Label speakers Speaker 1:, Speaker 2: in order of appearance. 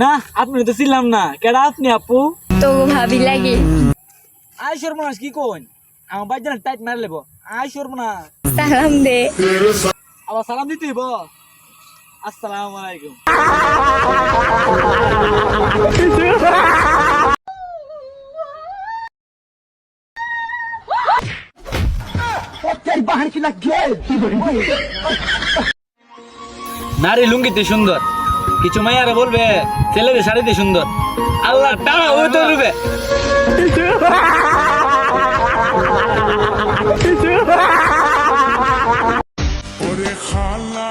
Speaker 1: না আপনি তো ছিলাম না কেডা আপনি আপু
Speaker 2: তো ভাবি লাগে
Speaker 1: আই সর্বনাশ কি কোন আমার বাইক জানা টাইট মার লেবো আই সর্বনাশ
Speaker 2: সালাম দে
Speaker 1: আবার সালাম দিতে হইব আসসালামু আলাইকুম নারী লুঙ্গিতে সুন্দর কিছু মাইয়ারে বলবে ছেলেদের শাড়িতে সুন্দর আল্লাহ টানা ওই তো রূপে
Speaker 3: ওরে খালা